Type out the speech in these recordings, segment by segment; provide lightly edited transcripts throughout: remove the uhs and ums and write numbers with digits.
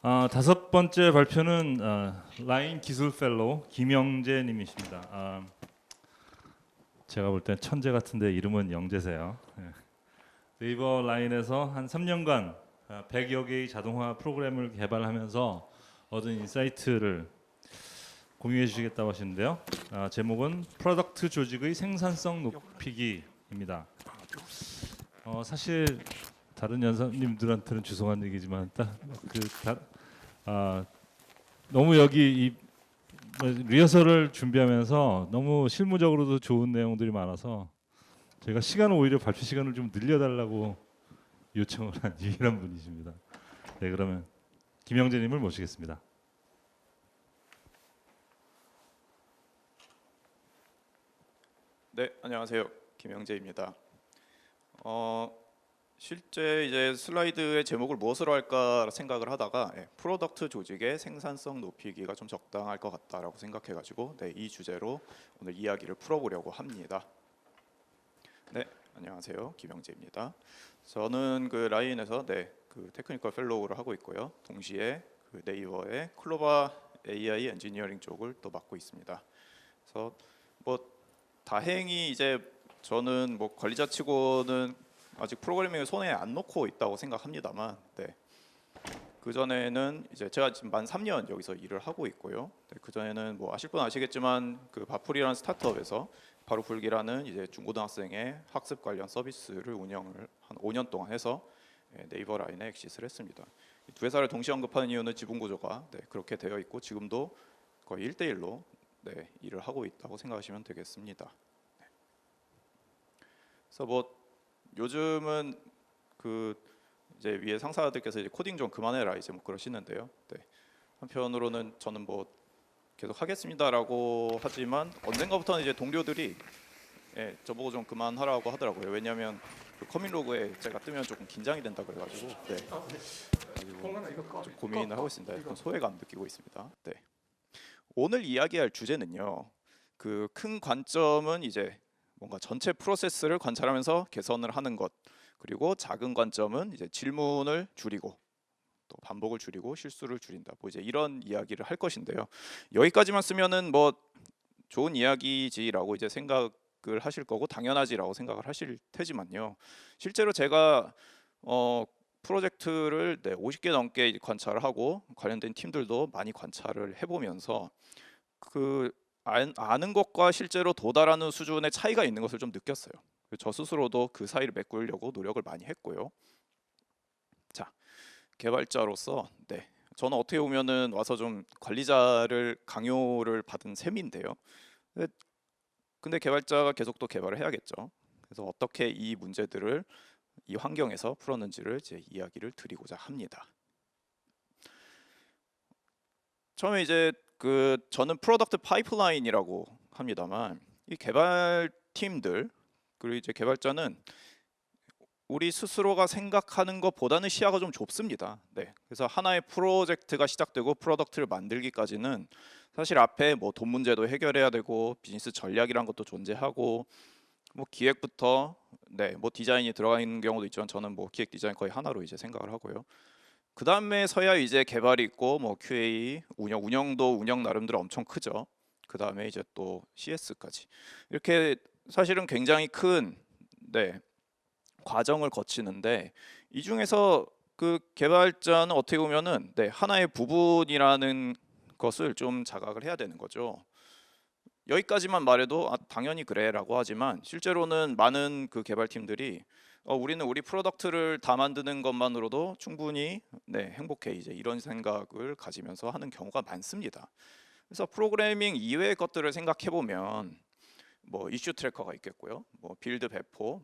다섯 번째 발표는 라인 기술 펠로우 김영재 님이십니다. 제가 볼 땐 천재 같은데 이름은 영재세요. 예. 네이버 라인에서 한 3년간 100여 개의 자동화 프로그램을 개발하면서 얻은 인사이트를 공유해 주시겠다고 하시는데요. 제목은 프로덕트 조직의 생산성 높이기입니다. 사실 다른 연사님들한테는 죄송한 얘기지만 너무 여기 리허설을 준비하면서 너무 실무적으로도 좋은 내용들이 많아서 저희가 시간을 오히려 발표 시간을 좀 늘려달라고 요청을 한 유일한 분이십니다. 네, 그러면 김영재님을 모시겠습니다. 네, 안녕하세요. 김영재입니다. 실제 이제 슬라이드의 제목을 무엇으로 할까 생각을 하다가 프로덕트 조직의 생산성 높이기가 좀 적당할 것 같다라고 생각해가지고 이 주제로 오늘 이야기를 풀어보려고 합니다. 네, 안녕하세요. 김영재입니다. 저는 그 라인에서 그 테크니컬 펠로우를 하고 있고요. 동시에 그 네이버의 클로바 AI 엔지니어링 쪽을 또 맡고 있습니다. 그래서 다행히 이제 저는 관리자치고는 아직 프로그래밍을 손에 안 놓고 있다고 생각합니다만, 그 전에는 이제 제가 지금 만 3년 여기서 일을 하고 있고요. 그 전에는 아실 분 아시겠지만 그 바풀이라는 스타트업에서 바로 불기라는 이제 중고등학생의 학습 관련 서비스를 운영을 한 5년 동안 해서 네이버 라인에 엑시스를 했습니다. 두 회사를 동시 언급하는 이유는 지분 구조가 그렇게 되어 있고 지금도 거의 1대1로 일을 하고 있다고 생각하시면 되겠습니다. 그래서 요즘은 그 이제 위에 상사들께서 이제 코딩 좀 그만해라 이제 그러시는데요. 한편으로는 저는 계속 하겠습니다라고 하지만 언젠가부터는 이제 동료들이 저보고 좀 그만하라고 하더라고요. 왜냐하면 그 커밋 로그에 제가 뜨면 조금 긴장이 된다 그래가지고 좀 고민을 하고 있습니다. 약간 소외감 느끼고 있습니다. 오늘 이야기할 주제는요. 그 큰 관점은 이제 뭔가 전체 프로세스를 관찰하면서 개선을 하는 것, 그리고 작은 관점은 이제 질문을 줄이고 또 반복을 줄이고 실수를 줄인다. 이제 이런 이야기를 할 것인데요. 여기까지만 쓰면은 좋은 이야기지라고 이제 생각을 하실 거고 당연하지라고 생각을 하실 테지만요. 실제로 제가 프로젝트를 50개 넘게 관찰을 하고 관련된 팀들도 많이 관찰을 해보면서 아는 것과 실제로 도달하는 수준의 차이가 있는 것을 좀 느꼈어요. 저 스스로도 그 사이를 메꾸려고 노력을 많이 했고요. 자, 개발자로서 저는 어떻게 보면은 와서 좀 관리자를 강요를 받은 셈인데요. 근데 개발자가 계속 또 개발을 해야겠죠. 그래서 어떻게 이 문제들을 이 환경에서 풀었는지를 제 이야기를 드리고자 합니다. 처음에 이제 저는 프로덕트 파이프라인이라고 합니다만 이 개발팀들 그리고 이제 개발자는 우리 스스로가 생각하는 것보다는 시야가 좀 좁습니다. 그래서 하나의 프로젝트가 시작되고 프로덕트를 만들기까지는 사실 앞에 돈 문제도 해결해야 되고 비즈니스 전략이란 것도 존재하고 기획부터 디자인이 들어가 있는 경우도 있지만 저는 기획 디자인 거의 하나로 이제 생각을 하고요. 그 다음에서야 이제 개발이 있고 QA 운영도 운영 나름대로 엄청 크죠. 그 다음에 이제 또 CS까지 이렇게 사실은 굉장히 큰 과정을 거치는데 이 중에서 그 개발자는 어떻게 보면은 하나의 부분이라는 것을 좀 자각을 해야 되는 거죠. 여기까지만 말해도 당연히 그래라고 하지만 실제로는 많은 그 개발팀들이 우리는 우리 프로덕트를 다 만드는 것만으로도 충분히 행복해 이제 이런 생각을 가지면서 하는 경우가 많습니다. 그래서 프로그래밍 이외의 것들을 생각해 보면 이슈 트래커가 있겠고요, 빌드 배포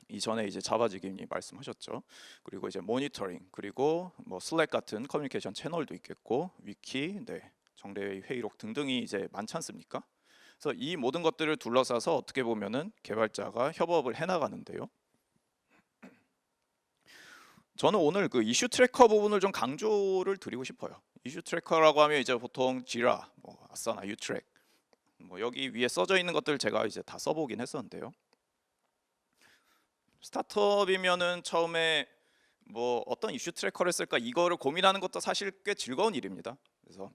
이전에 이제 자바지기님이 말씀하셨죠. 그리고 이제 모니터링 그리고 슬랙 같은 커뮤니케이션 채널도 있겠고 위키, 정례 회의록 등등이 이제 많지 않습니까? 그래서 이 모든 것들을 둘러싸서 어떻게 보면은 개발자가 협업을 해나가는데요. 저는 오늘 그 이슈 트래커 부분을 좀 강조를 드리고 싶어요. 이슈 트래커라고 하면 이제 보통 지라, 아사나, 유트랙 여기 위에 써져 있는 것들 제가 이제 다 써보긴 했었는데요. 스타트업이면은 처음에 뭐 어떤 이슈 트래커를 쓸까 이거를 고민하는 것도 사실 꽤 즐거운 일입니다. 그래서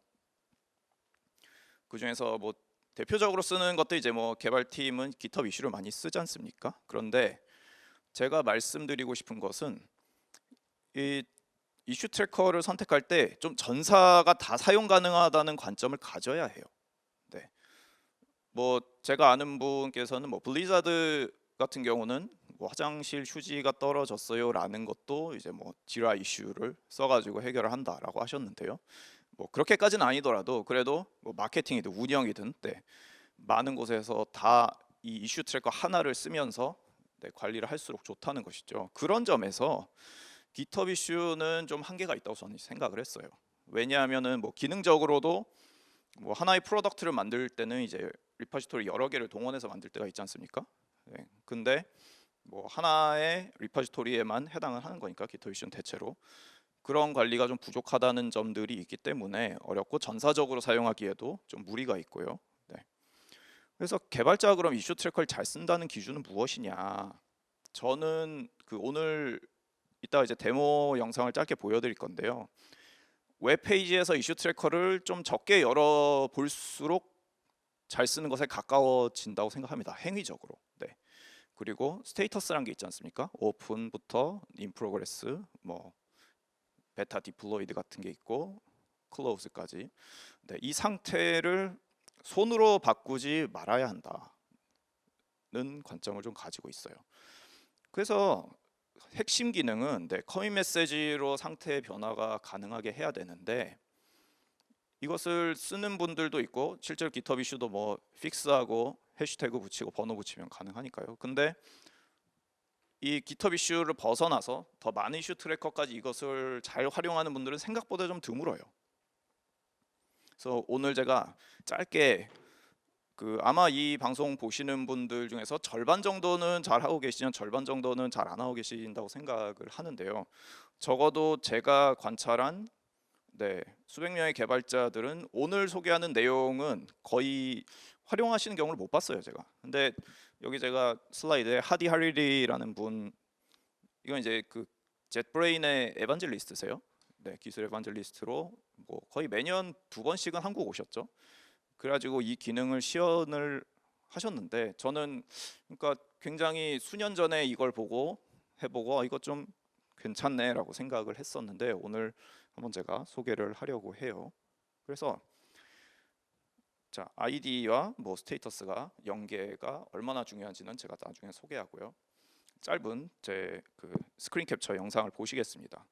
그 중에서 뭐 대표적으로 쓰는 것도 이제 뭐 개발팀은 GitHub 이슈를 많이 쓰지 않습니까? 그런데 제가 말씀드리고 싶은 것은 이 이슈 트래커를 선택할 때 좀 전사가 다 사용 가능하다는 관점을 가져야 해요. 네. 뭐 제가 아는 분께서는 뭐 블리자드 같은 경우는 뭐 화장실 휴지가 떨어졌어요라는 것도 이제 뭐 지라 이슈를 써가지고 해결을 한다라고 하셨는데요. 뭐 그렇게까지는 아니더라도 그래도 뭐 마케팅이든 운영이든 네, 많은 곳에서 다 이 이슈 트래커 하나를 쓰면서 네, 관리를 할수록 좋다는 것이죠. 그런 점에서 GitHub 이슈는 좀 한계가 있다고 저는 생각을 했어요. 왜냐하면은 뭐 기능적으로도 뭐 하나의 프로덕트를 만들 때는 이제 리파지토리 여러 개를 동원해서 만들 때가 있지 않습니까? 네. 근데 뭐 하나의 리파지토리에만 해당을 하는 거니까 GitHub 이슈는 대체로 그런 관리가 좀 부족하다는 점들이 있기 때문에 어렵고 전사적으로 사용하기에도 좀 무리가 있고요. 네. 그래서 개발자가 그럼 이슈 트래커를 잘 쓴다는 기준은 무엇이냐? 저는 그 오늘 이따 이제 데모 영상을 짧게 보여드릴 건데요. 웹페이지에서 이슈 트래커를 좀 적게 열어 볼수록 잘 쓰는 것에 가까워진다고 생각합니다. 행위적으로. 네. 그리고 스테이터스라는 게 있지 않습니까? 오픈부터 인 프로그레스, 뭐 베타 디플로이드 같은 게 있고 클로즈까지. 네, 이 상태를 손으로 바꾸지 말아야 한다는 관점을 좀 가지고 있어요. 그래서 핵심 기능은 네, 커밋 메시지로 상태 변화가 가능하게 해야 되는데 이것을 쓰는 분들도 있고 실제로 GitHub 이슈도 뭐 픽스하고 해시태그 붙이고 번호 붙이면 가능하니까요. 근데 이 GitHub 이슈를 벗어나서 더 많은 이슈 트래커까지 이것을 잘 활용하는 분들은 생각보다 좀 드물어요. 그래서 오늘 제가 짧게 그 아마 이 방송 보시는 분들 중에서 절반 정도는 잘 하고 계시면 절반 정도는 잘 안 하고 계신다고 생각을 하는데요. 적어도 제가 관찰한 네, 수백 명의 개발자들은 오늘 소개하는 내용은 거의 활용하시는 경우를 못 봤어요, 제가. 근데 여기 제가 슬라이드에 하디 하리리라는 분 이건 이제 그 젯브레인의 에반젤리스트세요. 네, 기술 에반젤리스트로 뭐 거의 매년 2번씩은 한국 오셨죠. 그래가지고 이 기능을 시연을 하셨는데 저는 그러니까 굉장히 수년 전에 이걸 보고 해보고 이거 좀 괜찮네라고 생각을 했었는데 오늘 한번 제가 소개를 하려고 해요. 그래서 자 아이디와 뭐 스테이터스가 연계가 얼마나 중요한지는 제가 나중에 소개하고요. 짧은 제 그 스크린 캡처 영상을 보시겠습니다.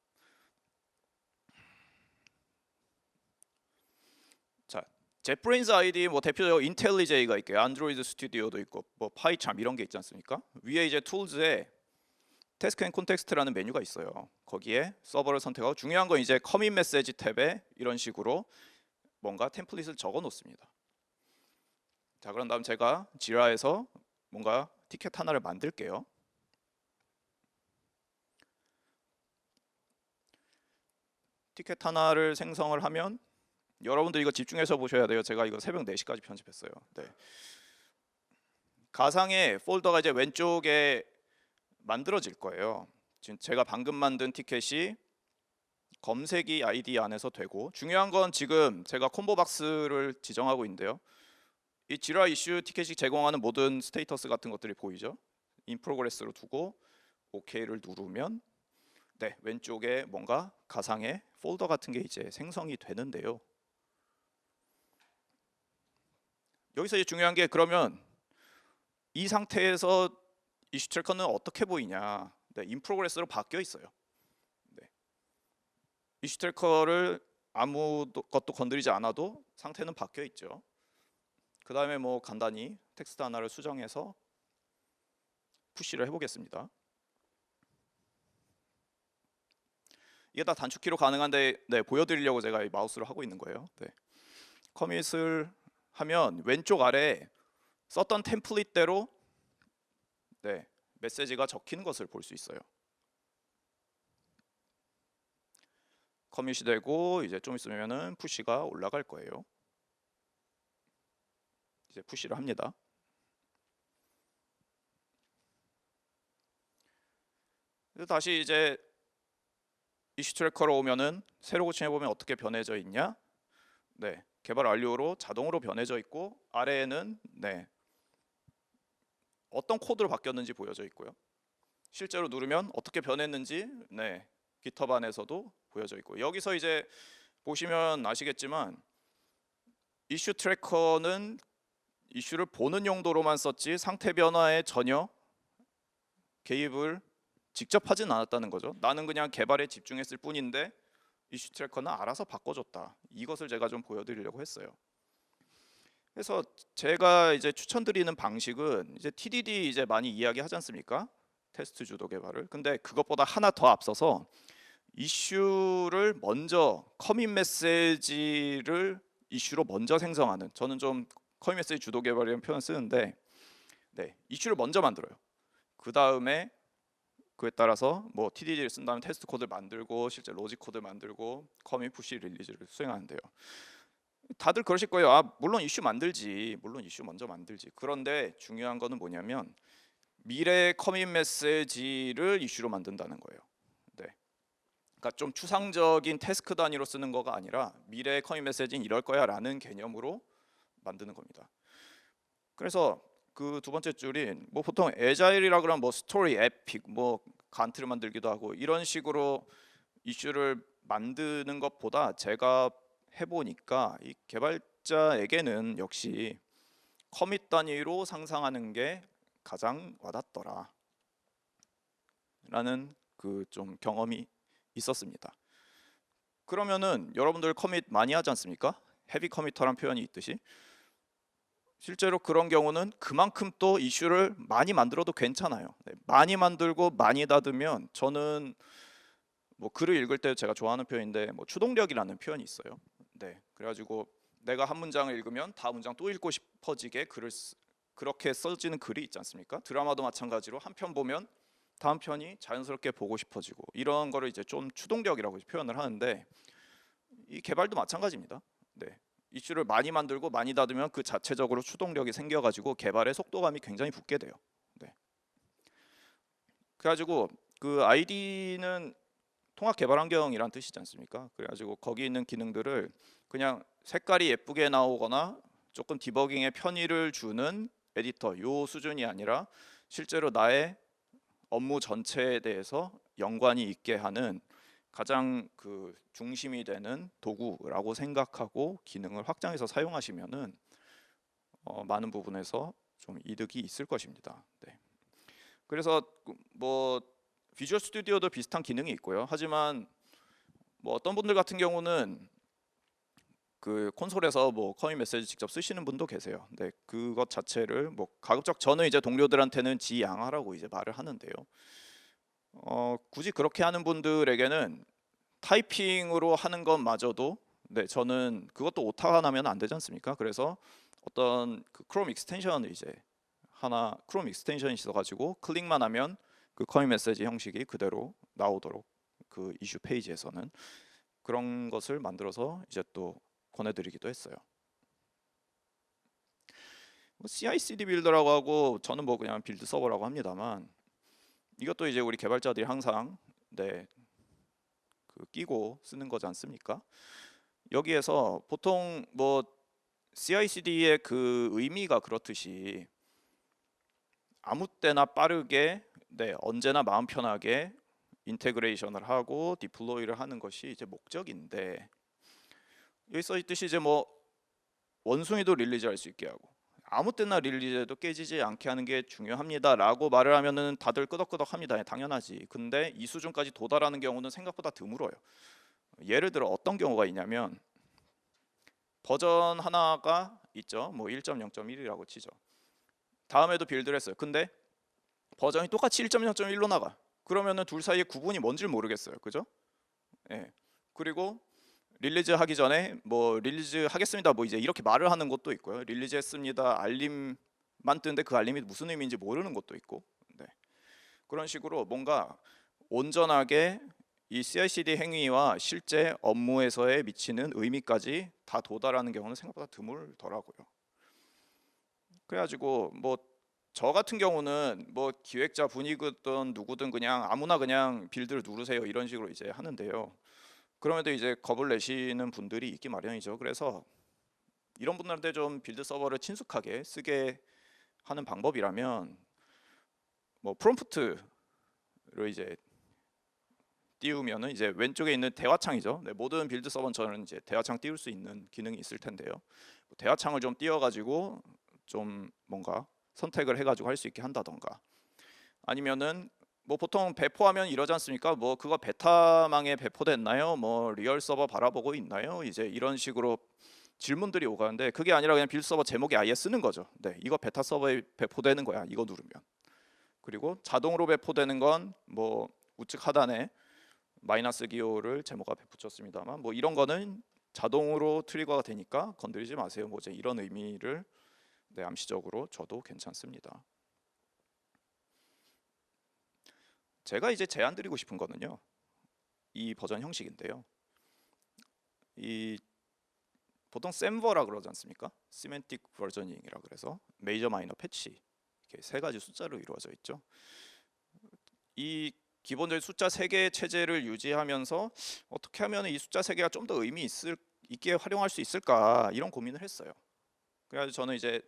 자, 젯브레인즈 아이디 뭐 대표적으로 인텔리제이가 있고 안드로이드 스튜디오도 있고 뭐 파이참 이런 게 있지 않습니까? 위에 이제 툴즈에 태스크 앤 콘텍스트라는 메뉴가 있어요. 거기에 서버를 선택하고 중요한 건 이제 커밋 메시지 탭에 이런 식으로 뭔가 템플릿을 적어 놓습니다. 자, 그런 다음 제가 지라에서 뭔가 티켓 하나를 만들게요. 티켓 하나를 생성을 하면 여러분들 이거 집중해서 보셔야 돼요. 제가 이거 새벽 4시까지 편집했어요. 네. 가상의 폴더가 이제 왼쪽에 만들어질 거예요. 지금 제가 방금 만든 티켓이 검색이 아이디 안에서 되고 중요한 건 지금 제가 콤보 박스를 지정하고 있는데요. 이 지라 이슈 티켓이 제공하는 모든 스테이터스 같은 것들이 보이죠. 인 프로그레스로 두고 OK를 누르면 네, 왼쪽에 뭔가 가상의 폴더 같은 게 이제 생성이 되는데요. 여기서 이제 중요한 게 그러면 이 상태에서 이슈 트래커는 어떻게 보이냐? 네, 인 프로그레스로 바뀌어 있어요. 네. 이슈 트래커를 아무것도 건드리지 않아도 상태는 바뀌어 있죠. 그 다음에 뭐 간단히 텍스트 하나를 수정해서 푸시를 해보겠습니다. 이게 다 단축키로 가능한데 네, 보여드리려고 제가 이 마우스를 하고 있는 거예요. 네. 커밋을 하면 왼쪽 아래 썼던 템플릿대로 네, 메시지가 적히는 것을 볼 수 있어요. 커밋이 되고 이제 좀 있으면은 푸시가 올라갈 거예요. 이제 푸시를 합니다. 다시 이제 이슈 트래커로 오면은 새로 고침해 보면 어떻게 변해져 있냐? 네, 개발 완료로 자동으로 변해져 있고 아래에는 네, 어떤 코드로 바뀌었는지 보여져 있고요. 실제로 누르면 어떻게 변했는지 네, GitHub 안에서도 보여져 있고 여기서 이제 보시면 아시겠지만 이슈 트래커는 이슈를 보는 용도로만 썼지 상태 변화에 전혀 개입을 직접 하진 않았다는 거죠. 나는 그냥 개발에 집중했을 뿐인데 이슈 트래커는 알아서 바꿔줬다. 이것을 제가 좀 보여드리려고 했어요. 그래서 제가 이제 추천드리는 방식은 이제 TDD 이제 많이 이야기하지 않습니까? 테스트 주도 개발을. 근데 그것보다 하나 더 앞서서 이슈를 먼저 커밋 메시지를 이슈로 먼저 생성하는, 저는 좀 커밋 메시지 주도 개발이라는 표현을 쓰는데 네, 이슈를 먼저 만들어요. 그 다음에 그에 따라서 뭐 TDD를 쓴 다음에 테스트 코드를 만들고 실제 로직 코드를 만들고 커밋, 푸시, 릴리즈를 수행하는데요. 다들 그러실 거예요. 아, 물론 이슈 만들지. 물론 이슈 먼저 만들지. 그런데 중요한 거는 뭐냐면 미래 커밋 메시지를 이슈로 만든다는 거예요. 네. 그러니까 좀 추상적인 태스크 단위로 쓰는 거가 아니라 미래 커밋 메시지는 이럴 거야라는 개념으로 만드는 겁니다. 그래서 그 두 번째 줄인 뭐 보통 애자일이라 그러면 뭐 스토리, 에픽, 뭐 간트를 만들기도 하고 이런 식으로 이슈를 만드는 것보다 제가 해보니까 이 개발자에게는 역시 커밋 단위로 상상하는 게 가장 와닿더라 라는 그 좀 경험이 있었습니다. 그러면은 여러분들 커밋 많이 하지 않습니까? 헤비 커미터란 표현이 있듯이 실제로 그런 경우는 그만큼 또 이슈를 많이 만들어도 괜찮아요. 네, 많이 만들고 많이 닫으면 저는 뭐 글을 읽을 때 제가 좋아하는 표현인데 뭐 추동력이라는 표현이 있어요. 네, 그래가지고 내가 한 문장을 읽으면 다음 문장 또 읽고 싶어지게 그렇게 써지는 글이 있지 않습니까? 드라마도 마찬가지로 한 편 보면 다음 편이 자연스럽게 보고 싶어지고 이런 거를 이제 좀 추동력이라고 표현을 하는데 이 개발도 마찬가지입니다. 네, 이슈를 많이 만들고 많이 닫으면 그 자체적으로 추동력이 생겨가지고 개발의 속도감이 굉장히 붙게 돼요. 네. 그래가지고 그 ID는 통합 개발 환경이란 뜻이지 않습니까? 그래가지고 거기 있는 기능들을 그냥 색깔이 예쁘게 나오거나 조금 디버깅에 편의를 주는 에디터 요 수준이 아니라 실제로 나의 업무 전체에 대해서 연관이 있게 하는 가장 그 중심이 되는 도구라고 생각하고 기능을 확장해서 사용하시면은 많은 부분에서 좀 이득이 있을 것입니다. 네. 그래서 뭐 비주얼 스튜디오도 비슷한 기능이 있고요. 하지만 뭐 어떤 분들 같은 경우는 그 콘솔에서 뭐 커밋 메시지 직접 쓰시는 분도 계세요. 네, 그것 자체를 뭐 가급적 저는 이제 동료들한테는 지양하라고 이제 말을 하는데요. 굳이 그렇게 하는 분들에게는 타이핑으로 하는 것마저도 네, 저는 그것도 오타가 나면 안 되지 않습니까? 그래서 어떤 그 크롬 익스텐션을 이제 하나 크롬 익스텐션이 있어가지고 클릭만 하면 그 커밋 메시지 형식이 그대로 나오도록 그 이슈 페이지에서는 그런 것을 만들어서 이제 또 권해드리기도 했어요. CI/CD 빌더라고 하고 저는 뭐 그냥 빌드 서버라고 합니다만 이것도 이제 우리 개발자들이 항상 네, 그 끼고 쓰는 거지 않습니까? 여기에서 보통 뭐 CI/CD의 그 의미가 그렇듯이 아무 때나 빠르게 네, 언제나 마음 편하게 인테그레이션을 하고 디플로이를 하는 것이 이제 목적인데 여기 써 있듯이 이제 뭐 원숭이도 릴리즈할 수 있게 하고 아무 때나 릴리즈해도 깨지지 않게 하는 게 중요합니다라고 말을 하면은 다들 끄덕끄덕합니다. 당연하지. 근데 이 수준까지 도달하는 경우는 생각보다 드물어요. 예를 들어 어떤 경우가 있냐면 버전 하나가 있죠. 뭐 1.0.1이라고 치죠. 다음에도 빌드를 했어요. 근데 버전이 똑같이 1.0.1로 나가. 그러면은 둘 사이에 구분이 뭔지 모르겠어요. 그죠? 예. 그리고 릴리즈 하기 전에 뭐 릴리즈 하겠습니다 뭐 이제 이렇게 말을 하는 것도 있고요. 릴리즈 했습니다 알림만 뜨는데 그 알림이 무슨 의미인지 모르는 것도 있고 네. 그런 식으로 뭔가 온전하게 이 CI/CD 행위와 실제 업무에서의 미치는 의미까지 다 도달하는 경우는 생각보다 드물더라고요. 그래가지고 뭐 저 같은 경우는 뭐 기획자 분이든 누구든 그냥 아무나 그냥 빌드를 누르세요 이런 식으로 이제 하는데요. 그럼에도 이제 겁을 내시는 분들이 있기 마련이죠. 그래서 이런 분들한테 좀 빌드 서버를 친숙하게 쓰게 하는 방법이라면 뭐 프롬프트를 이제 띄우면은 이제 왼쪽에 있는 대화창이죠. 네, 모든 빌드 서버는 저는 이제 대화창 띄울 수 있는 기능이 있을 텐데요. 대화창을 좀 띄워가지고 좀 뭔가 선택을 해가지고 할 수 있게 한다던가, 아니면은 뭐 보통 배포하면 이러지 않습니까? 뭐 그거 베타망에 배포됐나요? 뭐 리얼 서버 바라보고 있나요? 이제 이런 식으로 질문들이 오가는데 그게 아니라 그냥 빌드 서버 제목에 아예 쓰는 거죠. 네, 이거 베타 서버에 배포되는 거야. 이거 누르면. 그리고 자동으로 배포되는 건 뭐 우측 하단에 마이너스 기호를 제목 앞에 붙였습니다만 뭐 이런 거는 자동으로 트리거가 되니까 건드리지 마세요. 뭐 이제 이런 의미를 네, 암시적으로 줘도 괜찮습니다. 제가 이제 제안 드리고 싶은 거는요, 이 버전 형식인데요. 이 보통 샘버라 그러지 않습니까? 시멘틱 버저닝이라 그래서 메이저 마이너 패치 이렇게 세 가지 숫자로 이루어져 있죠. 이 기본적인 숫자 3개의 체제를 유지하면서 어떻게 하면 이 숫자 3개가 좀 더 있게 활용할 수 있을까 이런 고민을 했어요. 그래서 저는 이제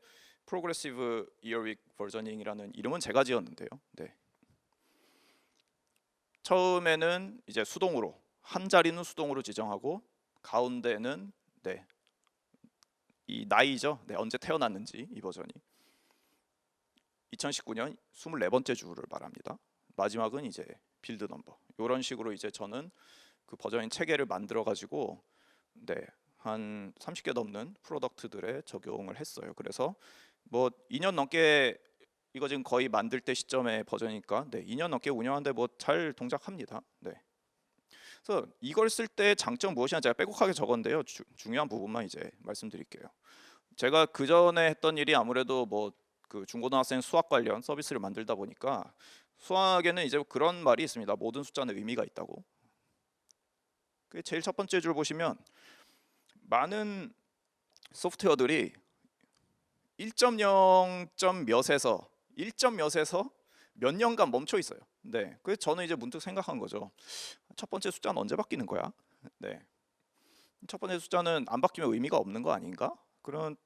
프로그레시브 이어윅 버저닝이라는 이름은 제가 지었는데요. 네. 처음에는 이제 수동으로 한 자리는 수동으로 지정하고 가운데는 네, 이 나이죠. 네, 언제 태어났는지 이 버전이 2019년 24번째 주를 말합니다. 마지막은 이제 빌드 넘버. 이런 식으로 이제 저는 그 버전인 체계를 만들어 가지고 네, 한 30개 넘는 프로덕트들에 적용을 했어요. 그래서 뭐 2년 넘게 이거 지금 거의 만들 때 시점의 버전이니까 네, 2년 넘게 운영하는데 뭐 잘 동작합니다. 네. 그래서 이걸 쓸 때 장점 무엇이냐 제가 빼곡하게 적었는데요. 중요한 부분만 이제 말씀드릴게요. 제가 그 전에 했던 일이 아무래도 뭐 그 중고등학생 수학 관련 서비스를 만들다 보니까 수학에는 이제 그런 말이 있습니다. 모든 숫자는 의미가 있다고. 그 제일 첫 번째 줄 보시면 많은 소프트웨어들이 1.0. 몇에서 1점 몇에서 몇 년간 멈춰 있어요. 네, 그래서 저는 이제 문득 생각한 거죠. 첫 번째 숫자는 언제 바뀌는 거야? 네, 첫 번째 숫자는 안 바뀌면 의미가 없는 거 아닌가? 그런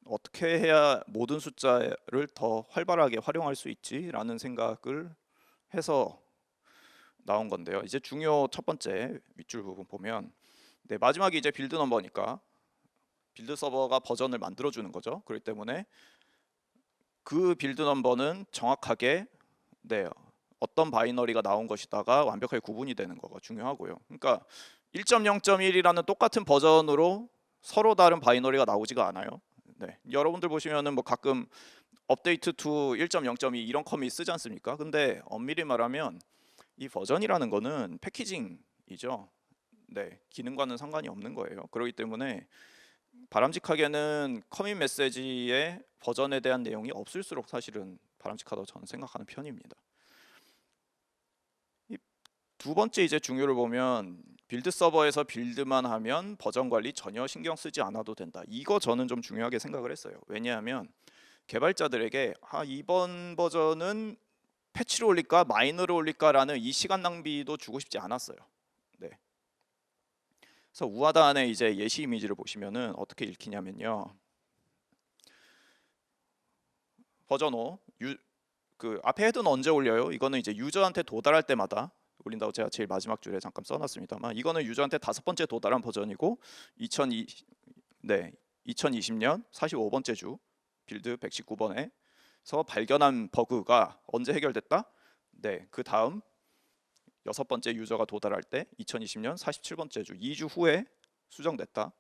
어떻게 해야 모든 숫자를 더 활발하게 활용할 수 있지라는 생각을 해서 나온 건데요. 이제 중요 첫 번째 윗줄 부분 보면 네, 마지막이 이제 빌드 넘버니까 빌드 서버가 버전을 만들어 주는 거죠. 그렇기 때문에 그 빌드 넘버는 정확하게 네, 어떤 바이너리가 나온 것이다가 완벽하게 구분이 되는 거가 중요하고요. 그러니까 1.0.1이라는 똑같은 버전으로 서로 다른 바이너리가 나오지가 않아요. 네, 여러분들 보시면은 뭐 가끔 업데이트 to 1.0.2 이런 커밋 쓰지 않습니까? 근데 엄밀히 말하면 이 버전이라는 거는 패키징이죠. 네, 기능과는 상관이 없는 거예요. 그렇기 때문에 바람직하게는 커밋 메시지에 버전에 대한 내용이 없을수록 사실은 바람직하다고 저는 생각하는 편입니다. 이 두 번째 이제 중요를 보면 빌드 서버에서 빌드만 하면 버전 관리 전혀 신경 쓰지 않아도 된다. 이거 저는 좀 중요하게 생각을 했어요. 왜냐하면 개발자들에게 이번 버전은 패치로 올릴까 마이너로 올릴까라는 이 시간 낭비도 주고 싶지 않았어요. 네. 그래서 우하단에 이제 예시 이미지를 보시면은 어떻게 읽히냐면요. 버전 5, 그 앞에 헤드는 언제 올려요? 이거는 이제 유저한테 도달할 때마다 올린다고 제가 제일 마지막 줄에 잠깐 써놨습니다만 이거는 유저한테 5번째 도달한 버전이고 2020년 45번째 주 빌드 119번에서 발견한 버그가 언제 해결됐다? 네, 그 다음 6번째 유저가 도달할 때 2020년 47번째 주 2주 후에 수정됐다.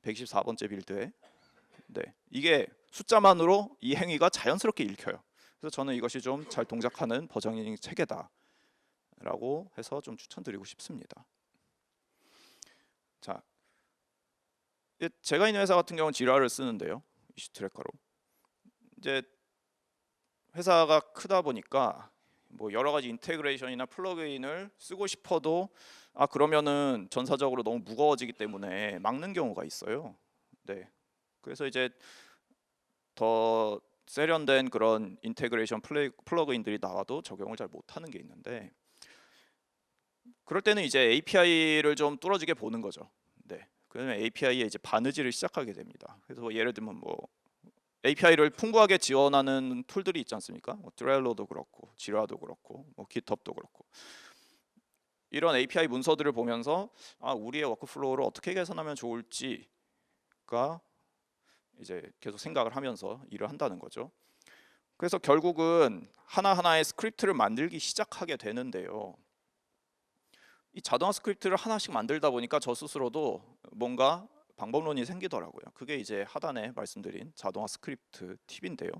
114번째 빌드에. 네, 이게 숫자만으로 이 행위가 자연스럽게 읽혀요. 그래서 저는 이것이 좀 잘 동작하는 버저닝 체계다라고 해서 좀 추천드리고 싶습니다. 자, 제가 있는 회사 같은 경우는 지라를 쓰는데요, 이슈 트래커로. 이제 회사가 크다 보니까 뭐 여러 가지 인테그레이션이나 플러그인을 쓰고 싶어도 그러면은 전사적으로 너무 무거워지기 때문에 막는 경우가 있어요. 네, 그래서 이제 더 세련된 그런 인테그레이션 플러그인들이 나와도 적용을 잘 못하는 게 있는데, 그럴 때는 이제 API를 좀 뚫어지게 보는 거죠. 네. 그러면 API에 이제 바느질을 시작하게 됩니다. 그래서 뭐 예를 들면 뭐 API를 풍부하게 지원하는 툴들이 있지 않습니까? 뭐 트렐로도 그렇고, 지라도 그렇고, 뭐 깃헙도 그렇고. 이런 API 문서들을 보면서 우리의 워크플로우를 어떻게 개선하면 좋을지가 이제 계속 생각을 하면서 일을 한다는 거죠. 그래서 결국은 하나하나의 스크립트를 만들기 시작하게 되는데요. 이 자동화 스크립트를 하나씩 만들다 보니까 저 스스로도 뭔가 방법론이 생기더라고요. 그게 이제 하단에 말씀드린 자동화 스크립트 팁인데요.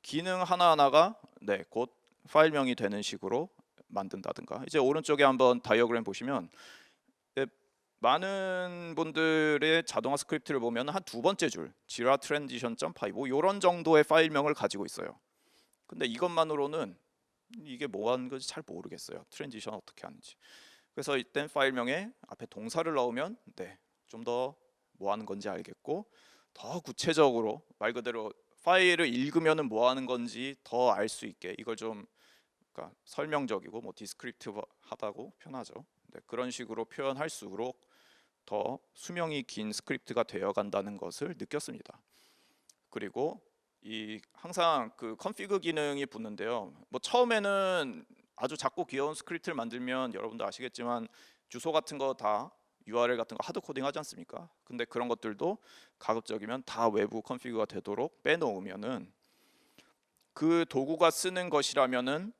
기능 하나하나가 곧 파일명이 되는 식으로 만든다든가. 이제 오른쪽에 한번 다이어그램 보시면 많은 분들의 자동화 스크립트를 보면 한 두 번째 줄 지라 트랜지션.py 뭐 이런 정도의 파일명을 가지고 있어요. 근데 이것만으로는 이게 뭐 하는 건지 잘 모르겠어요. 트랜지션 어떻게 하는지. 그래서 이땐 파일명에 앞에 동사를 넣으면 좀 더 뭐 하는 건지 알겠고, 더 구체적으로 말 그대로 파일을 읽으면은 뭐 하는 건지 더 알 수 있게 이걸 좀 그러니까 설명적이고 뭐 디스크립티브하다고 표현하죠. 그런 식으로 표현할수록 더 수명이 긴 스크립트가 되어 간다는 것을 느꼈습니다. 그리고 이 항상 그 컨피그 기능이 붙는데요. 뭐 처음에는 아주 작고 귀여운 스크립트를 만들면 여러분도 아시겠지만 주소 같은 거 다 URL 같은 거 하드 코딩 하지 않습니까? 근데 그런 것들도 가급적이면 다 외부 컨피그가 되도록 빼놓으면은 그 도구가 쓰는 것이라면은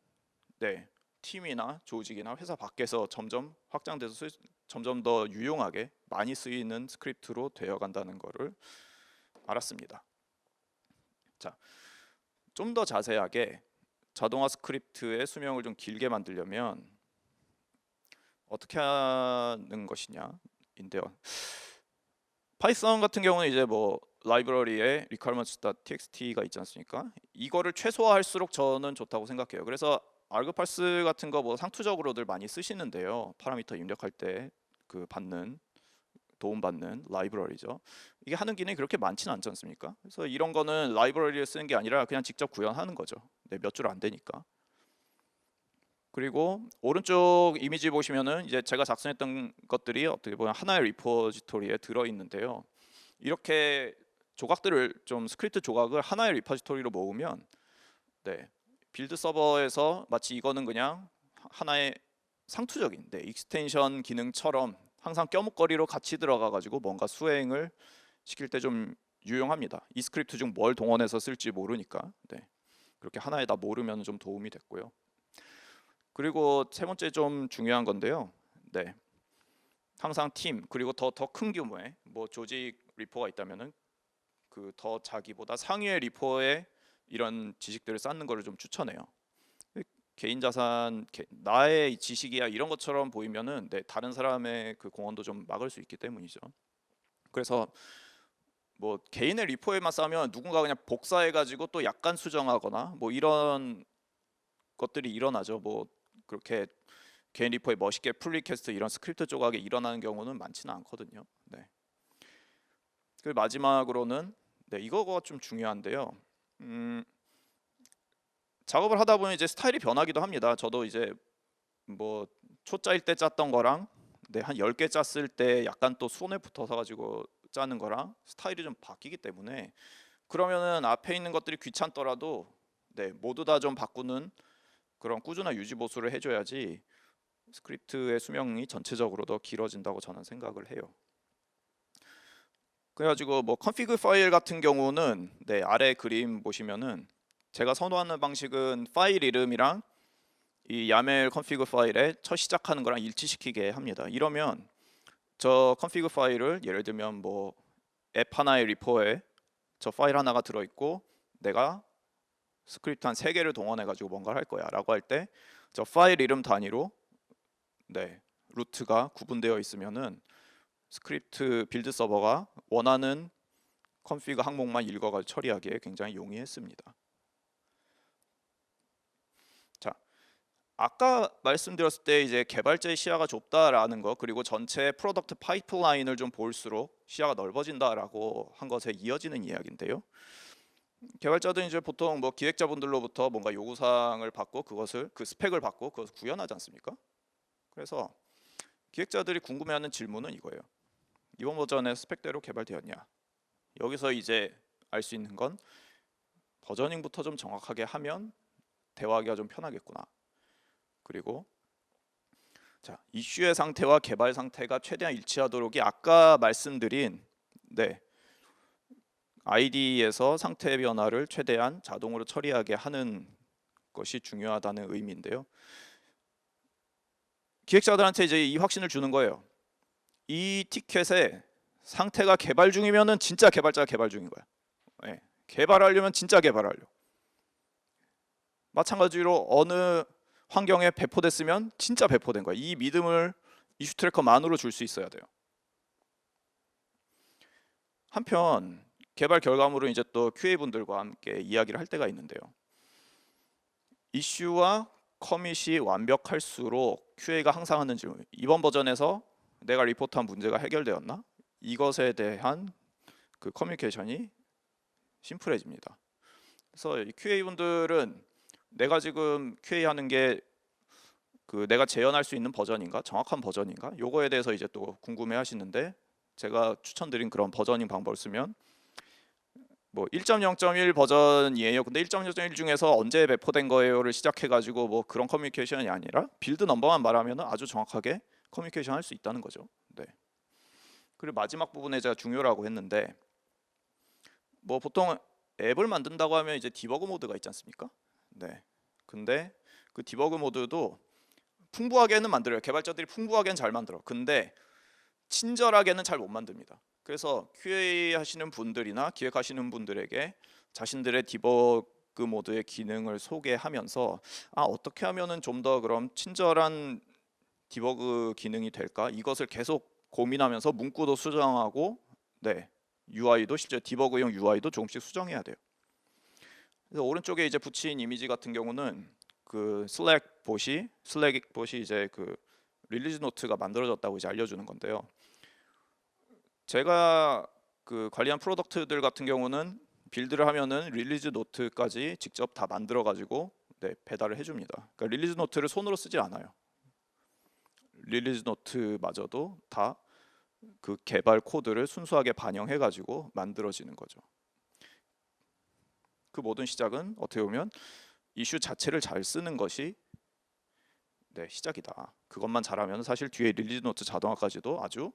팀이나 조직이나 회사 밖에서 점점 확장돼서 점점 더 유용하게 많이 쓰이는 스크립트로 되어 간다는 것을 알았습니다. 자, 좀 더 자세하게 자동화 스크립트의 수명을 좀 길게 만들려면 어떻게 하는 것이냐인데요. 파이썬 같은 경우는 이제 뭐 라이브러리에 requirements.txt가 있지 않습니까? 이거를 최소화할수록 저는 좋다고 생각해요. 그래서 argparse 같은 거 뭐 상투적으로들 많이 쓰시는데요. 파라미터 입력할 때 그 도움받는 라이브러리죠. 이게 하는 기능이 그렇게 많지는 않지 않습니까? 그래서 이런 거는 라이브러리를 쓰는 게 아니라 그냥 직접 구현하는 거죠. 몇 줄 안 되니까. 그리고 오른쪽 이미지 보시면은 이제 제가 작성했던 것들이 어떻게 보면 하나의 리포지토리에 들어 있는데요. 이렇게 조각들을 좀 스크립트 조각을 하나의 리포지토리로 모으면 빌드 서버에서 마치 이거는 그냥 하나의 상투적인 익스텐션 기능처럼 항상 껴목거리로 같이 들어가 가지고 뭔가 수행을 시킬 때 좀 유용합니다. 이 스크립트 중 뭘 동원해서 쓸지 모르니까 그렇게 하나에다 모르면 좀 도움이 됐고요. 그리고 세 번째 좀 중요한 건데요. 항상 팀 그리고 더 큰 규모의 뭐 조직 리포가 있다면은 그 더 자기보다 상위의 리포에 이런 지식들을 쌓는 거를 좀 추천해요. 개인 자산, 나의 지식이야 이런 것처럼 보이면은 다른 사람의 그 공헌도 좀 막을 수 있기 때문이죠. 그래서 뭐 개인의 리포에만 쌓으면 누군가 그냥 복사해가지고 또 약간 수정하거나 뭐 이런 것들이 일어나죠. 뭐 그렇게 개인 리포에 멋있게 풀 리퀘스트 이런 스크립트 조각이 일어나는 경우는 많지는 않거든요. 그 마지막으로는 이거가 좀 중요한데요. 작업을 하다 보면 이제 스타일이 변하기도 합니다. 저도 이제 뭐 초짜일 때 짰던 거랑 한 10개 짰을 때 약간 또 손에 붙어서 가지고 짜는 거랑 스타일이 좀 바뀌기 때문에 그러면은 앞에 있는 것들이 귀찮더라도 모두 다 좀 바꾸는 그런 꾸준한 유지 보수를 해줘야지 스크립트의 수명이 전체적으로 더 길어진다고 저는 생각을 해요. 그래가지고 뭐 컨피그 파일 같은 경우는 아래 그림 보시면은 제가 선호하는 방식은 파일 이름이랑 이 YAML 컨피그 파일에 첫 시작하는 거랑 일치시키게 합니다. 이러면 저 컨피그 파일을 예를 들면 뭐 앱 하나의 리포에 저 파일 하나가 들어있고 내가 스크립트 한 3개를 동원해 가지고 뭔가를 할 거야 라고 할 때 저 파일 이름 단위로 루트가 구분되어 있으면은 스크립트 빌드 서버가 원하는 컨피그 항목만 읽어가지고 처리하기에 굉장히 용이했습니다. 자, 아까 말씀드렸을 때 이제 개발자의 시야가 좁다라는 거 그리고 전체 프로덕트 파이프라인을 좀 볼수록 시야가 넓어진다라고 한 것에 이어지는 이야기인데요. 개발자들은 이제 보통 뭐 기획자분들로부터 뭔가 요구사항을 받고 그것을 그 스펙을 받고 그것을 구현하지 않습니까? 그래서 기획자들이 궁금해하는 질문은 이거예요. 이번 버전의 스펙대로 개발되었냐? 여기서 이제 알 수 있는 건 버저닝부터 좀 정확하게 하면 대화하기가 좀 편하겠구나. 그리고 자, 이슈의 상태와 개발 상태가 최대한 일치하도록이 아까 말씀드린 ID에서 상태 변화를 최대한 자동으로 처리하게 하는 것이 중요하다는 의미인데요. 기획자들한테 이제 이 확신을 주는 거예요. 이 티켓의 상태가 개발 중이면은 진짜 개발자가 개발 중인 거야. 네. 개발하려면 진짜 개발하려. 마찬가지로 어느 환경에 배포됐으면 진짜 배포된 거야. 이 믿음을 이슈 트래커만으로 줄 수 있어야 돼요. 한편 개발 결과물은 이제 또 QA 분들과 함께 이야기를 할 때가 있는데요. 이슈와 커밋이 완벽할수록 QA가 항상 하는 질문. 이번 버전에서 내가 리포트한 문제가 해결되었나? 이것에 대한 그 커뮤니케이션이 심플해집니다. 그래서 QA 분들은 내가 지금 QA 하는 게 그 내가 재현할 수 있는 버전인가? 정확한 버전인가? 요거에 대해서 이제 또 궁금해 하시는데 제가 추천드린 그런 버저닝 방법을 쓰면 뭐 1.0.1 버전이에요. 근데 1.0.1 중에서 언제 배포된 거예요를 시작해 가지고 뭐 그런 커뮤니케이션이 아니라 빌드 넘버만 말하면 아주 정확하게 커뮤니케이션 할 수 있다는 거죠. 네. 그리고 마지막 부분에 제가 중요라고 했는데 뭐 보통 앱을 만든다고 하면 이제 디버그 모드가 있지 않습니까? 네. 근데 그 디버그 모드도 풍부하게는 만들어요. 개발자들이 풍부하게는 잘 만들어. 근데 친절하게는 잘 못 만듭니다. 그래서 QA 하시는 분들이나 기획하시는 분들에게 자신들의 디버그 모드의 기능을 소개하면서 어떻게 하면은 좀 더 그럼 친절한 디버그 기능이 될까? 이것을 계속 고민하면서 문구도 수정하고 UI도 실제 디버그용 UI도 조금씩 수정해야 돼요. 그래서 오른쪽에 이제 붙인 이미지 같은 경우는 그 슬랙 봇이 이제 그 릴리즈 노트가 만들어졌다고 이제 알려주는 건데요. 제가 그 관리한 프로덕트들 같은 경우는 빌드를 하면은 릴리즈 노트까지 직접 다 만들어 가지고 배달을 해줍니다. 그러니까 릴리즈 노트를 손으로 쓰지 않아요. 릴리즈 노트마저도 다 그 개발 코드를 순수하게 반영해 가지고 만들어지는 거죠. 그 모든 시작은 어떻게 보면 이슈 자체를 잘 쓰는 것이 시작이다. 그것만 잘하면 사실 뒤에 릴리즈 노트 자동화까지도 아주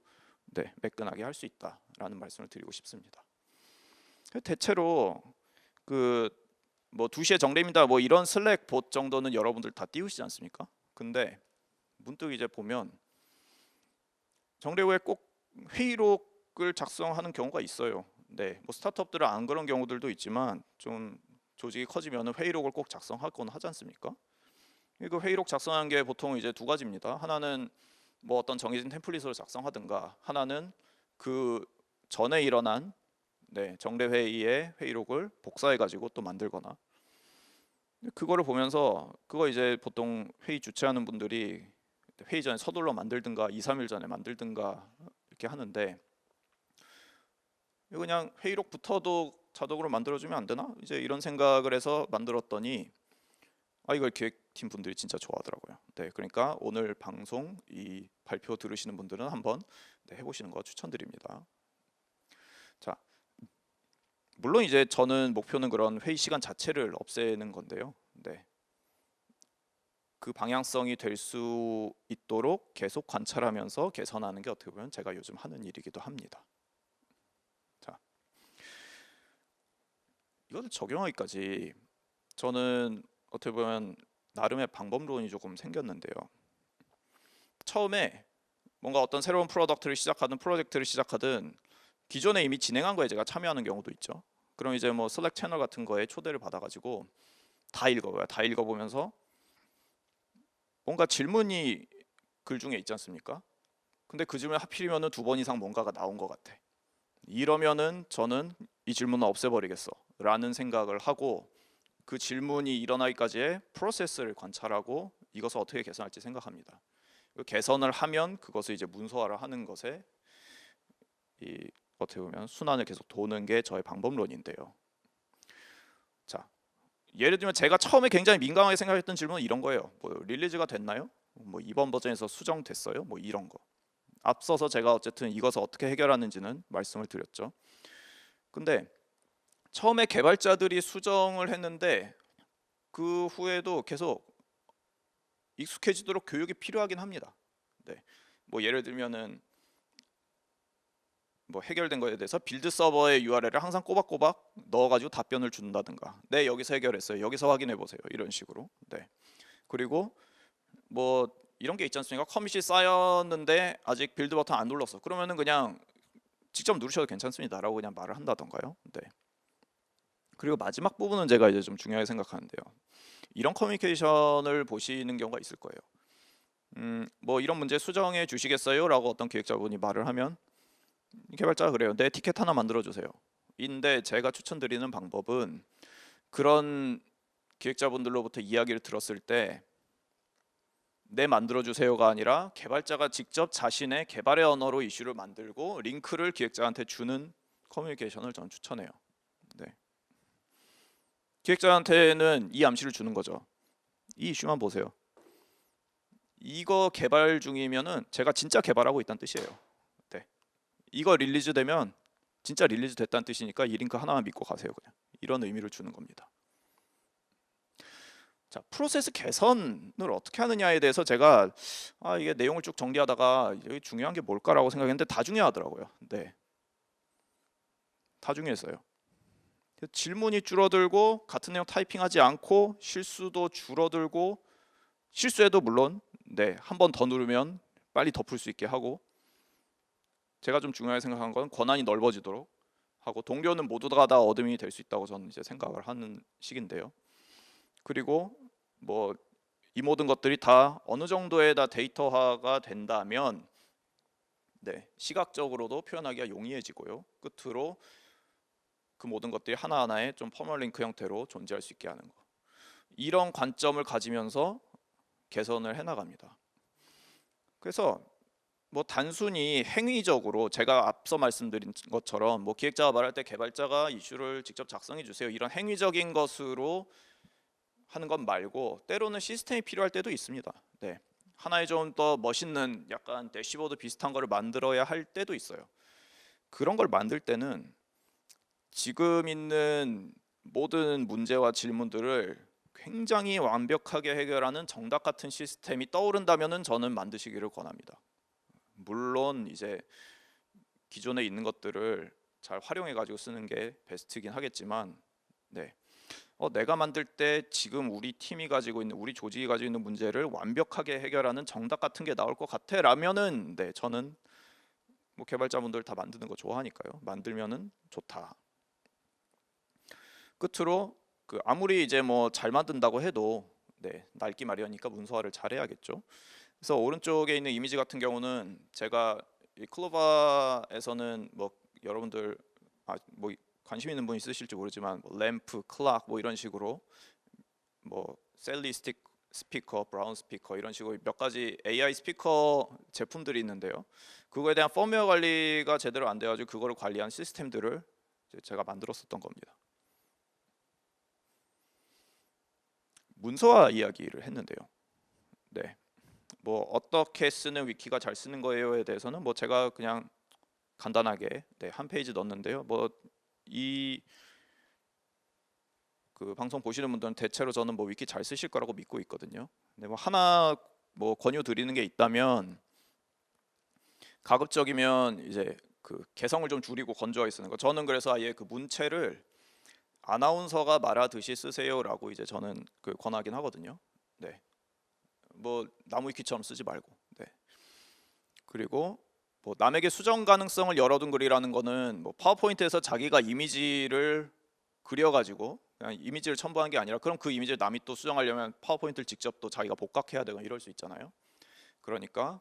매끈하게 할 수 있다라는 말씀을 드리고 싶습니다. 대체로 그 뭐 2시에 정리입니다. 뭐 이런 슬랙 봇 정도는 여러분들 다 띄우시지 않습니까? 근데 문득 이제 보면 정리 후에 꼭 회의록을 작성하는 경우가 있어요. 뭐 스타트업들은 안 그런 경우들도 있지만 좀 조직이 커지면 회의록을 꼭 작성하곤 하지 않습니까? 그 회의록 작성하는 게 보통 이제 두 가지입니다. 하나는 뭐 어떤 정해진 템플릿으로 작성하든가, 하나는 그 전에 일어난 정례 회의의 회의록을 복사해 가지고 또 만들거나. 그거를 보면서 그거 이제 보통 회의 주최하는 분들이 회의 전에 서둘러 만들든가 2, 3일 전에 만들든가 이렇게 하는데 그냥 회의록부터도 자동으로 만들어주면 안 되나? 이제 이런 생각을 해서 만들었더니 이걸 기획팀 분들이 진짜 좋아하더라고요. 그러니까 오늘 방송 이 발표 들으시는 분들은 한번 해보시는 거 추천드립니다. 자, 물론 이제 저는 목표는 그런 회의 시간 자체를 없애는 건데요. 그 방향성이 될 수 있도록 계속 관찰하면서 개선하는 게 어떻게 보면 제가 요즘 하는 일이기도 합니다. 자, 이것을 적용하기까지 저는 어떻게 보면 나름의 방법론이 조금 생겼는데요. 처음에 뭔가 어떤 새로운 프로젝트를 시작하든 기존에 이미 진행한 거에 제가 참여하는 경우도 있죠. 그럼 이제 뭐 슬랙 채널 같은 거에 초대를 받아가지고 다 읽어봐요. 다 읽어보면서 뭔가 질문이 글 중에 있지 않습니까? 근데 그 질문에 하필이면은 2번 이상 뭔가가 나온 것 같아. 이러면은 저는 이 질문은 없애버리겠어 라는 생각을 하고 그 질문이 일어나기까지의 프로세스를 관찰하고 이것을 어떻게 개선할지 생각합니다. 개선을 하면 그것을 이제 문서화를 하는 것에 이 어떻게 보면 순환을 계속 도는 게 저의 방법론인데요. 자, 예를 들면 제가 처음에 굉장히 민감하게 생각했던 질문은 이런 거예요. 뭐 릴리즈가 됐나요? 뭐 이번 버전에서 수정됐어요? 뭐 이런 거. 앞서서 제가 어쨌든 이것을 어떻게 해결하는지는 말씀을 드렸죠. 근데 처음에 개발자들이 수정을 했는데 그 후에도 계속 익숙해지도록 교육이 필요하긴 합니다. 네. 뭐 예를 들면은 뭐 해결된 거에 대해서 빌드 서버의 URL을 항상 꼬박꼬박 넣어가지고 답변을 준다든가, 네 여기서 해결했어요, 여기서 확인해 보세요, 이런 식으로. 네. 그리고 뭐 이런 게 있지 않습니까? 커밋이 쌓였는데 아직 빌드 버튼 안 눌렀어. 그러면은 그냥 직접 누르셔도 괜찮습니다라고 그냥 말을 한다던가요. 네. 그리고 마지막 부분은 제가 이제 좀 중요하게 생각하는데요. 이런 커뮤니케이션을 보시는 경우가 있을 거예요. 뭐 이런 문제 수정해 주시겠어요?라고 어떤 기획자분이 말을 하면 개발자가 그래요. 네, 티켓 하나 만들어 주세요. 인데 제가 추천드리는 방법은 그런 기획자분들로부터 이야기를 들었을 때 네 만들어 주세요가 아니라 개발자가 직접 자신의 개발의 언어로 이슈를 만들고 링크를 기획자한테 주는 커뮤니케이션을 저는 추천해요. 네. 기획자한테는 이 암시를 주는 거죠. 이 이슈만 보세요. 이거 개발 중이면은 제가 진짜 개발하고 있다는 뜻이에요. 네. 이거 릴리즈 되면 진짜 릴리즈 됐다는 뜻이니까 이 링크 하나만 믿고 가세요. 그냥 이런 의미를 주는 겁니다. 자, 프로세스 개선을 어떻게 하느냐에 대해서 제가 이게 내용을 쭉 정리하다가 여기 중요한 게 뭘까라고 생각했는데 다 중요하더라고요. 네, 다 중요했어요. 질문이 줄어들고 같은 내용 타이핑하지 않고 실수도 줄어들고 실수해도 물론 네, 한 번 더 누르면 빨리 덮을 수 있게 하고, 제가 좀 중요하게 생각한 건 권한이 넓어지도록 하고, 동료는 모두가 다 어드민이 될 수 있다고 저는 이제 생각을 하는 식인데요. 그리고 뭐 이 모든 것들이 다 어느 정도의 다 데이터화가 된다면 네, 시각적으로도 표현하기가 용이해지고요. 끝으로 그 모든 것들이 하나하나의 좀 퍼멀링크 형태로 존재할 수 있게 하는 거. 이런 관점을 가지면서 개선을 해나갑니다. 그래서 뭐 단순히 행위적으로 제가 앞서 말씀드린 것처럼 뭐 기획자가 말할 때 개발자가 이슈를 직접 작성해 주세요, 이런 행위적인 것으로 하는 것 말고 때로는 시스템이 필요할 때도 있습니다. 네. 하나의 좀 더 멋있는 약간 대시보드 비슷한 거를 만들어야 할 때도 있어요. 그런 걸 만들 때는 지금 있는 모든 문제와 질문들을 굉장히 완벽하게 해결하는 정답 같은 시스템이 떠오른다면은 저는 만드시기를 권합니다. 물론 이제 기존에 있는 것들을 잘 활용해 가지고 쓰는 게 베스트긴 하겠지만, 네. 내가 만들 때 지금 우리 팀이 가지고 있는, 우리 조직이 가지고 있는 문제를 완벽하게 해결하는 정답 같은 게 나올 것 같아라면은 네, 저는 뭐 개발자분들 다 만드는 거 좋아하니까요. 만들면은 좋다. 끝으로 그 아무리 이제 뭐 잘 만든다고 해도 네, 낡기 마련이니까 문서화를 잘 해야겠죠. 그래서 오른쪽에 있는 이미지 같은 경우는 제가 이 클로바에서는 뭐 여러분들 뭐 관심 있는 분 있으실지 모르지만 뭐 램프, 클락 뭐 이런 식으로 뭐 셀리 스피커, 브라운 스피커 이런 식으로 몇 가지 AI 스피커 제품들이 있는데요. 그거에 대한 펌웨어 관리가 제대로 안 돼가지고 그거를 관리한 시스템들을 제가 만들었었던 겁니다. 문서화 이야기를 했는데요. 네, 뭐 어떻게 쓰는 위키가 잘 쓰는 거예요에 대해서는 뭐 제가 그냥 간단하게 네, 한 페이지 넣었는데요. 뭐 이 그 방송 보시는 분들은 대체로 저는 뭐 위키 잘 쓰실 거라고 믿고 있거든요. 근데 뭐 하나 뭐 권유 드리는 게 있다면, 가급적이면 이제 그 개성을 좀 줄이고 건조하게 쓰는 거. 저는 그래서 아예 그 문체를 아나운서가 말하듯이 쓰세요라고 이제 저는 그 권하긴 하거든요. 네, 뭐 나무 위키처럼 쓰지 말고. 네. 그리고 뭐 남에게 수정 가능성을 열어둔 글이라는 거는 뭐 파워포인트에서 자기가 이미지를 그려가지고 그냥 이미지를 첨부한 게 아니라, 그럼 그 이미지를 남이 또 수정하려면 파워포인트를 직접 또 자기가 복각해야 되거나 이럴 수 있잖아요. 그러니까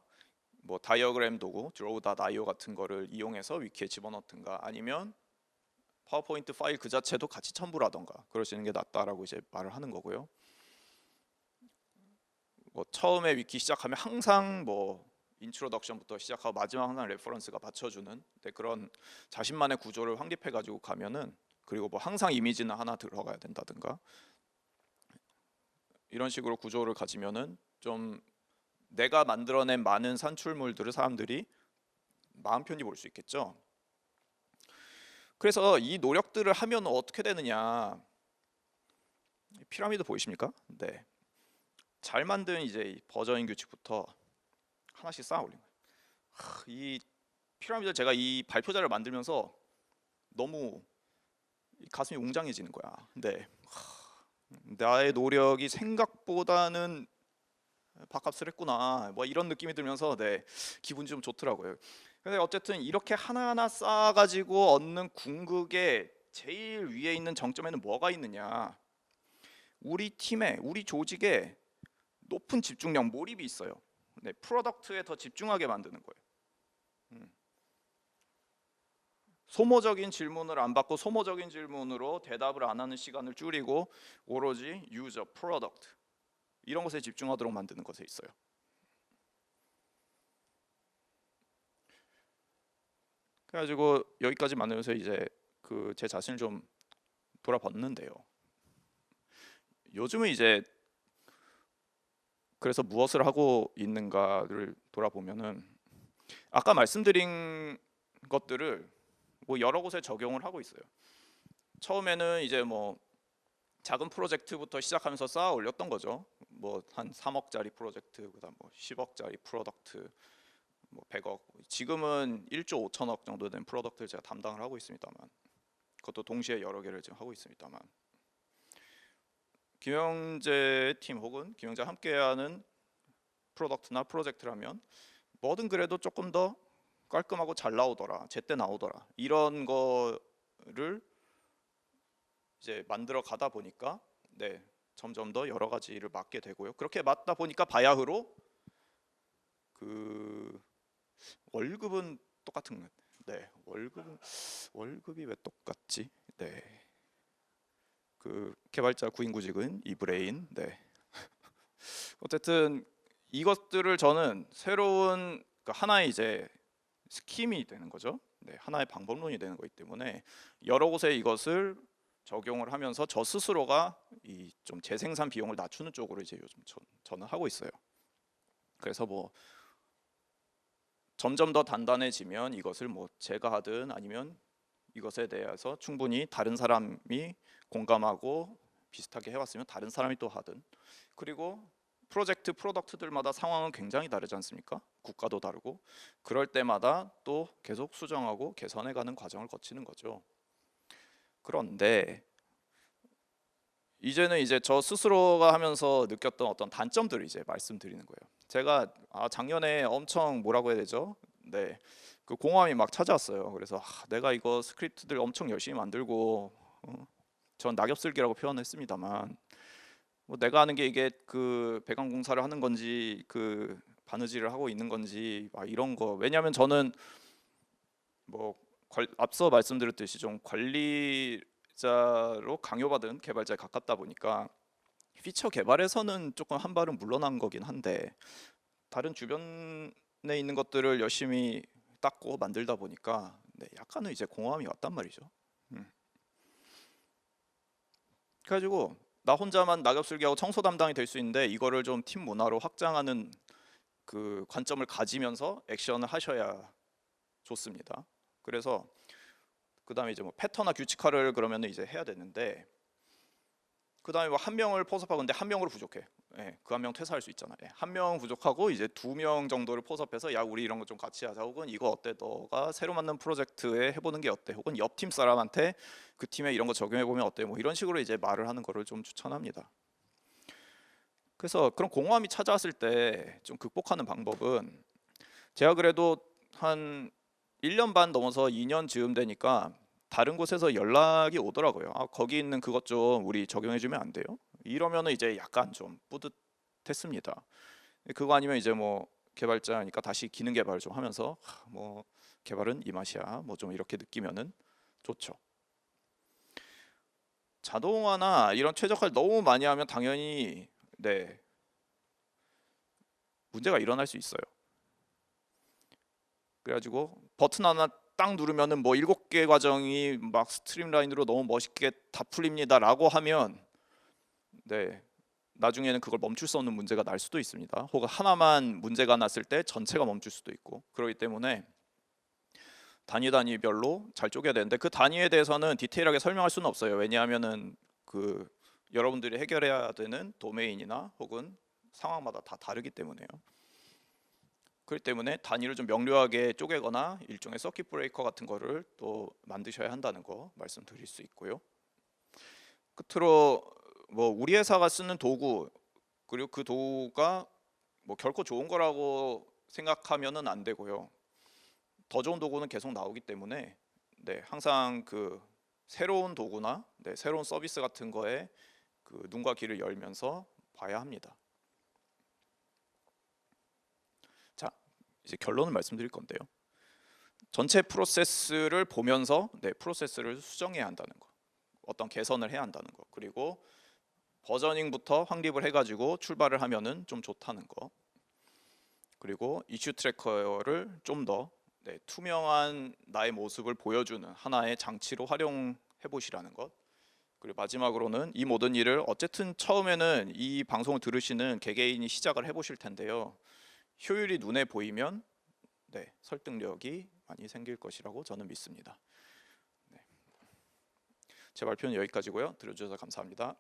뭐 다이어그램 도구 draw.io 같은 거를 이용해서 위키에 집어넣든가, 아니면 파워포인트 파일 그 자체도 같이 첨부라던가 그러시는 게 낫다라고 이제 말을 하는 거고요. 뭐 처음에 위키 시작하면 항상 뭐 인트로덕션부터 시작하고 마지막 항상 레퍼런스가 받쳐주는 그런 자신만의 구조를 확립해 가지고 가면은 그리고 뭐 항상 이미지는 하나 들어가야 된다든가 이런 식으로 구조를 가지면은 좀 내가 만들어낸 많은 산출물들을 사람들이 마음 편히 볼 수 있겠죠. 그래서 이 노력들을 하면 어떻게 되느냐? 피라미드 보이십니까? 네. 잘 만든 이제 이 버저인 규칙부터 하나씩 쌓아 올린 거예요. 이 피라미드 제가 이 발표자를 만들면서 너무 가슴이 웅장해지는 거야. 네. 나의 노력이 생각보다는 밥값을 했구나. 뭐 이런 느낌이 들면서 네, 기분이 좀 좋더라고요. 근데 어쨌든 이렇게 하나하나 쌓아가지고 얻는 궁극의 제일 위에 있는 정점에는 뭐가 있느냐? 우리 팀에, 우리 조직에 높은 집중력, 몰입이 있어요. 네, 프로덕트에 더 집중하게 만드는 거예요. 소모적인 질문을 안 받고 소모적인 질문으로 대답을 안 하는 시간을 줄이고 오로지 유저, 프로덕트 이런 것에 집중하도록 만드는 것에 있어요. 그래가지고 여기까지 만들면서 이제 그 제 자신을 좀 돌아봤는데요. 요즘은 이제 그래서 무엇을 하고 있는가를 돌아보면은 아까 말씀드린 것들을 뭐 여러 곳에 적용을 하고 있어요. 처음에는 이제 뭐 작은 프로젝트부터 시작하면서 쌓아 올렸던 거죠. 뭐 한 3억짜리 프로젝트, 그다음 뭐 10억짜리 프로덕트, 뭐 100억. 지금은 1조 5천억 정도 된 프로덕트를 제가 담당을 하고 있습니다만, 그것도 동시에 여러 개를 지금 하고 있습니다만, 김영재 팀 혹은 김영재 함께하는 프로덕트나 프로젝트라면 뭐든 그래도 조금 더 깔끔하고 잘 나오더라, 제때 나오더라 이런 거를 이제 만들어 가다 보니까 네, 점점 더 여러 가지를 맡게 되고요. 그렇게 맡다 보니까 바야흐로 그 월급은 똑같은 것. 네, 월급이 왜 똑같지? 네, 그 개발자 구인구직은 이브레인. 네, 어쨌든 이것들을 저는 새로운 그 하나의 이제 스킴이 되는 거죠. 네, 하나의 방법론이 되는 거기 때문에 여러 곳에 이것을 적용을 하면서 저 스스로가 이 좀 재생산 비용을 낮추는 쪽으로 이제 요즘 저는 하고 있어요. 그래서 뭐 점점 더 단단해지면 이것을 뭐 제가 하든 아니면 이것에 대해서 충분히 다른 사람이 공감하고 비슷하게 해왔으면 다른 사람이 또 하든, 그리고 프로젝트 프로덕트들마다 상황은 굉장히 다르지 않습니까? 국가도 다르고 그럴 때마다 또 계속 수정하고 개선해가는 과정을 거치는 거죠. 그런데 이제는 이제 저 스스로가 하면서 느꼈던 어떤 단점들을 이제 말씀드리는 거예요. 제가 작년에 엄청 뭐라고 해야 되죠? 네, 그 공허함이 막 찾아왔어요. 그래서 내가 이거 스크립트들 엄청 열심히 만들고 전 낙엽슬기라고 표현했습니다만 뭐 내가 하는 게 이게 그 배관공사를 하는 건지 그 바느질을 하고 있는 건지 막 이런 거. 왜냐하면 저는 뭐 앞서 말씀드렸듯이 좀 관리자로 강요받은 개발자에 가깝다 보니까 피처 개발에서는 조금 한 발은 물러난 거긴 한데 다른 주변에 있는 것들을 열심히 닦고 만들다 보니까 네, 약간은 이제 공허함이 왔단 말이죠. 그래가지고 나 혼자만 낙엽슬기하고 청소 담당이 될 수 있는데 이거를 좀 팀 문화로 확장하는 그 관점을 가지면서 액션을 하셔야 좋습니다. 그래서 그 다음에 이제 뭐 패턴화 규칙화를 그러면 이제 해야 되는데 그 다음에 뭐 한 명을 포섭하고 근데 한 명으로 부족해. 예, 그 한 명 퇴사할 수 있잖아요. 예, 한 명 부족하고 이제 2명 정도를 포섭해서 야 우리 이런 거 좀 같이 하자 혹은 이거 어때 너가 새로 만든 프로젝트에 해보는 게 어때 혹은 옆 팀 사람한테 그 팀에 이런 거 적용해 보면 어때 뭐 이런 식으로 이제 말을 하는 거를 좀 추천합니다. 그래서 그런 공허함이 찾아왔을 때 좀 극복하는 방법은 제가 그래도 한 1년 반 넘어서 2년 즈음 되니까 다른 곳에서 연락이 오더라고요. 거기 있는 그것 좀 우리 적용해 주면 안 돼요? 이러면은 이제 약간 좀 뿌듯했습니다. 그거 아니면 이제 뭐 개발자니까 다시 기능 개발을 좀 하면서 뭐 개발은 이 맛이야 뭐 좀 이렇게 느끼면은 좋죠. 자동화나 이런 최적화를 너무 많이 하면 당연히 네, 문제가 일어날 수 있어요. 그래가지고 버튼 하나 딱 누르면은 뭐 7개 과정이 막 스트림라인으로 너무 멋있게 다 풀립니다라고 하면 네. 나중에는 그걸 멈출 수 없는 문제가 날 수도 있습니다. 혹은 하나만 문제가 났을 때 전체가 멈출 수도 있고 그렇기 때문에 단위별로 잘 쪼개야 되는데 그 단위에 대해서는 디테일하게 설명할 수는 없어요. 왜냐하면은 그 여러분들이 해결해야 되는 도메인이나 혹은 상황마다 다 다르기 때문에요. 그렇기 때문에 단위를 좀 명료하게 쪼개거나 일종의 서킷 브레이커 같은 거를 또 만드셔야 한다는 거 말씀드릴 수 있고요. 끝으로 뭐 우리 회사가 쓰는 도구 그리고 그 도구가 뭐 결코 좋은 거라고 생각하면은 안 되고요. 더 좋은 도구는 계속 나오기 때문에 네, 항상 그 새로운 도구나 네, 새로운 서비스 같은 거에 그 눈과 귀를 열면서 봐야 합니다. 자, 이제 결론을 말씀드릴 건데요. 전체 프로세스를 보면서 네, 프로세스를 수정해야 한다는 거. 어떤 개선을 해야 한다는 거. 그리고 버저닝부터 확립을 해가지고 출발을 하면은 좀 좋다는 거. 그리고 이슈 트래커를 좀 더 네, 투명한 나의 모습을 보여주는 하나의 장치로 활용해 보시라는 것. 그리고 마지막으로는 이 모든 일을 어쨌든 처음에는 이 방송을 들으시는 개개인이 시작을 해보실 텐데요. 효율이 눈에 보이면 네, 설득력이 많이 생길 것이라고 저는 믿습니다. 네. 제 발표는 여기까지고요. 들어주셔서 감사합니다.